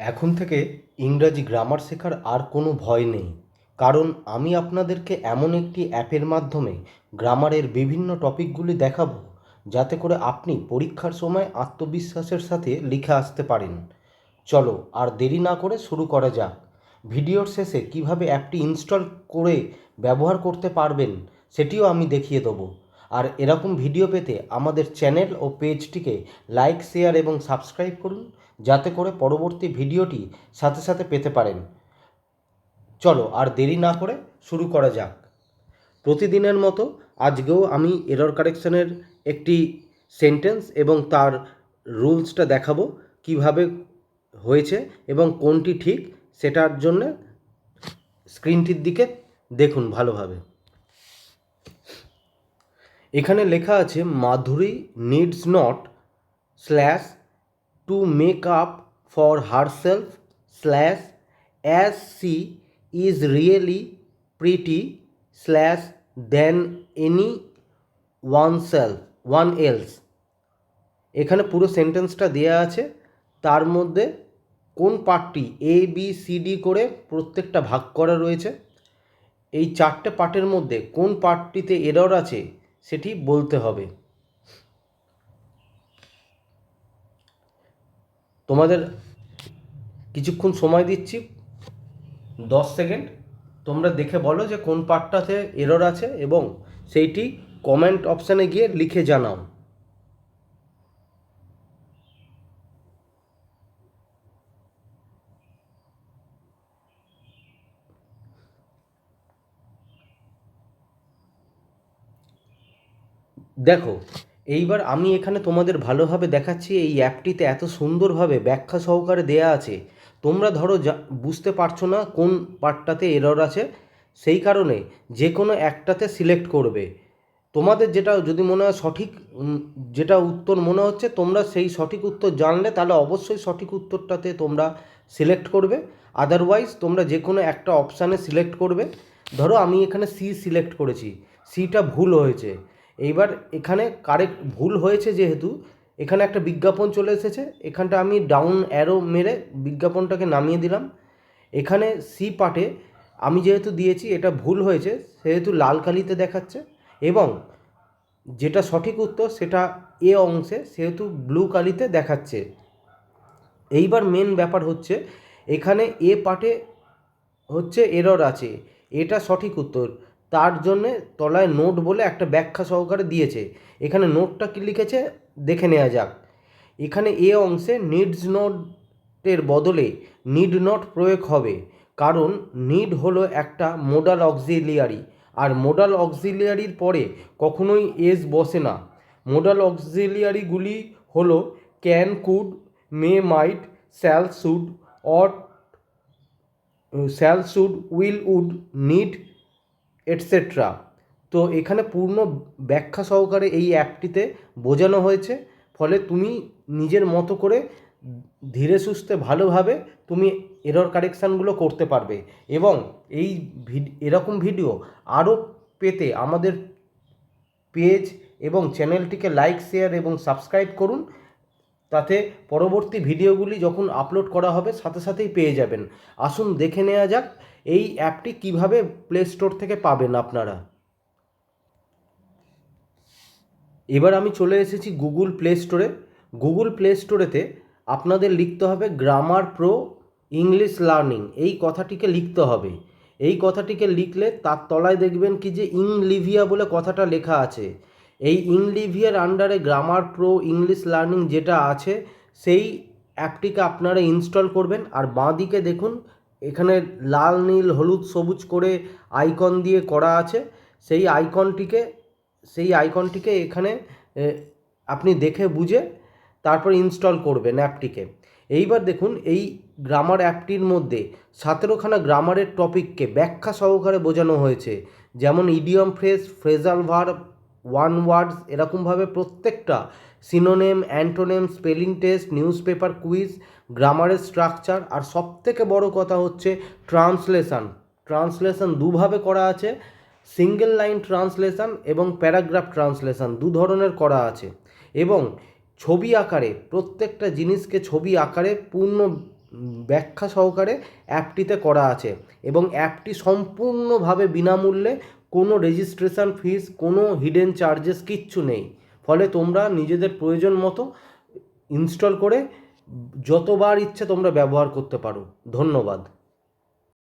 এখন থেকে ইংরাজি গ্রামার শেখার আর কোনো ভয় নেই, কারণ আমি আপনাদেরকে এমন একটি অ্যাপের মাধ্যমে গ্রামারের বিভিন্ন টপিকগুলি দেখাবো, যাতে করে আপনি পরীক্ষার সময় আত্মবিশ্বাসের সাথে লিখে আসতে পারেন। চলো আর দেরি না করে শুরু করা যাক। ভিডিওর শেষে কিভাবে অ্যাপটি ইনস্টল করে ব্যবহার করতে পারবেন সেটিও আমি দেখিয়ে দেবো। আর এরকম ভিডিও পেতে আমাদের চ্যানেল ও পেজটিকে লাইক, শেয়ার এবং সাবস্ক্রাইব করুন, যাতে করে পরবর্তী ভিডিওটি সাথে সাথে পেতে পারেন। চলো আর দেরি না করে শুরু করা যাক। প্রতিদিনের মতো আজকেও আমি এরর কারেকশনের একটি সেন্টেন্স এবং তার রুলসটা দেখাবো, কিভাবে হয়েছে এবং কোনটি ঠিক সেটার জন্য স্ক্রিনটির দিকে দেখুন ভালোভাবে। এখানে লেখা আছে Madhuri needs not slash to make up for herself slash as she is really pretty slash then anyone else. এখানে পুরো সেন্টেন্সটা দেওয়া আছে, তার মধ্যে কোন পার্টটি এ বি সি ডি করে প্রত্যেকটা ভাগ করা রয়েছে। এই চারটে পার্টের মধ্যে কোন পার্টটিতে এরর আছে সেটি বলতে হবে। তোমাদের কিছুক্ষণ সময় দিচ্ছি, 10 সেকেন্ড। তোমরা দেখে বলো যে কোন পার্টটাতে এরর আছে এবং সেইটি কমেন্ট অপশানে গিয়ে লিখে জানাও। দেখো, এইবার আমি এখানে তোমাদের ভালোভাবে দেখাচ্ছি। এই অ্যাপটিতে এত সুন্দরভাবে ব্যাখ্যা সহকারে দেয়া আছে, তোমরা ধরো বুঝতে পারছো না কোন পার্টটাতে এরর আছে, সেই কারণে যে কোনো একটাতে সিলেক্ট করবে। তোমাদের যেটা যদি মনে হয় সঠিক, যেটা উত্তর মনে হচ্ছে, তোমরা সেই সঠিক উত্তর জানলে তাহলে অবশ্যই সঠিক উত্তরটাতে তোমরা সিলেক্ট করবে। আদারওয়াইজ তোমরা যে কোনো একটা অপশানে সিলেক্ট করবে। ধরো আমি এখানে সি সিলেক্ট করেছি, সিটা ভুল হয়েছে। এইবার এখানে কারেক্ট ভুল হয়েছে যেহেতু এখানে একটা বিজ্ঞাপন চলে এসেছে, এখানটা আমি ডাউন অ্যারো মেরে বিজ্ঞাপনটাকে নামিয়ে দিলাম। এখানে সি পার্টে আমি যেহেতু দিয়েছি এটা ভুল হয়েছে, সেহেতু লাল কালিতে দেখাচ্ছে, এবং যেটা সঠিক উত্তর সেটা এ অংশে, সেহেতু ব্লু কালিতে দেখাচ্ছে। এইবার মেন ব্যাপার হচ্ছে, এখানে এ পার্টে হচ্ছে এরর আছে, এটা সঠিক উত্তর, তার জন্যে তলায় নোট বলে একটা ব্যাখ্যা সহকারে দিয়েছে। এখানে নোটটা কী লিখেছে দেখে নেওয়া যাক। এখানে এ অংশে নিডস নটের বদলে নিড নট প্রয়োগ হবে, কারণ নিড হলো একটা মোডাল অক্সিলিয়ারি, আর মোডাল অক্সিলিয়ারির পরে কখনোই এস বসে না। মোডাল অক্সিলিয়ারিগুলি হলো can, could, may, might, shall, should, ought, shall, should, will, would, need, etcetera. তো এখানে পূর্ণ ব্যাখ্যা সহকারে এই অ্যাপটিতে বোঝানো হয়েছে, ফলে তুমি নিজের মতো করে ধীরে সুস্থে ভালোভাবে তুমি এরর কারেকশানগুলো করতে পারবে। এবং এই এরকম ভিডিও আরও পেতে আমাদের পেজ এবং চ্যানেলটিকে লাইক, শেয়ার এবং সাবস্ক্রাইব করুন, তাতে পরবর্তী ভিডিওগুলি যখন আপলোড করা হবে সাথে সাথেই পেয়ে যাবেন। আসুন দেখে নেওয়া যাক এই অ্যাপটি কিভাবে প্লে স্টোর থেকে পাবেন আপনারা। এবার আমি চলে এসেছি গুগল প্লে স্টোরে। গুগল প্লে স্টোরেতে আপনাদের লিখতে হবে গ্রামার প্রো ইংলিশ লার্নিং, এই কথাটিকে লিখতে হবে। এই কথাটিকে লিখলে তার তলায় দেখবেন কি যে ইংলিভিয়া বলে কথাটা লেখা আছে। এই ইংলিভিয়ার আন্ডারে গ্রামার প্রো ইংলিশ লার্নিং যেটা আছে, সেই অ্যাপটিকে আপনারা ইনস্টল করবেন। আর বাঁ দিকে দেখুন এখানে লাল, নীল, হলুদ, সবুজ করে আইকন দিয়ে করা আছে। সেই আইকনটিকে এখানে আপনি দেখে বুঝে তারপর ইনস্টল করবেন অ্যাপটিকে। এইবার দেখুন এই গ্রামার অ্যাপটির মধ্যে 17খানা গ্রামারের টপিককে ব্যাখ্যা সহকারে বোঝানো হয়েছে, যেমন idiom phrase, phrasal verb, one words, এরকমভাবে প্রত্যেকটা synonym, antonym, spelling test, newspaper quiz, গ্রামারের স্ট্রাকচার, আর সবথেকে বড় কথা হচ্ছে ট্রান্সলেশন দুভাবে করা আছে। সিঙ্গেল লাইন ট্রান্সলেশন এবং প্যারাগ্রাফ ট্রান্সলেশন দু ধরনের করা আছে। এবং ছবি আকারে প্রত্যেকটা জিনিসকে ছবি আকারে পূর্ণ ব্যাখ্যা সহকারে অ্যাপটিতে করা আছে এবং অ্যাপটি সম্পূর্ণভাবে বিনামূল্যে, কোনো রেজিস্ট্রেশন ফিস, কোনো হিডেন চার্জেস কিচ্ছু নেই। ফলে তোমরা নিজেদের প্রয়োজন মতো ইনস্টল করে যতবার ইচ্ছে তোমরা ব্যবহার করতে পারো। ধন্যবাদ।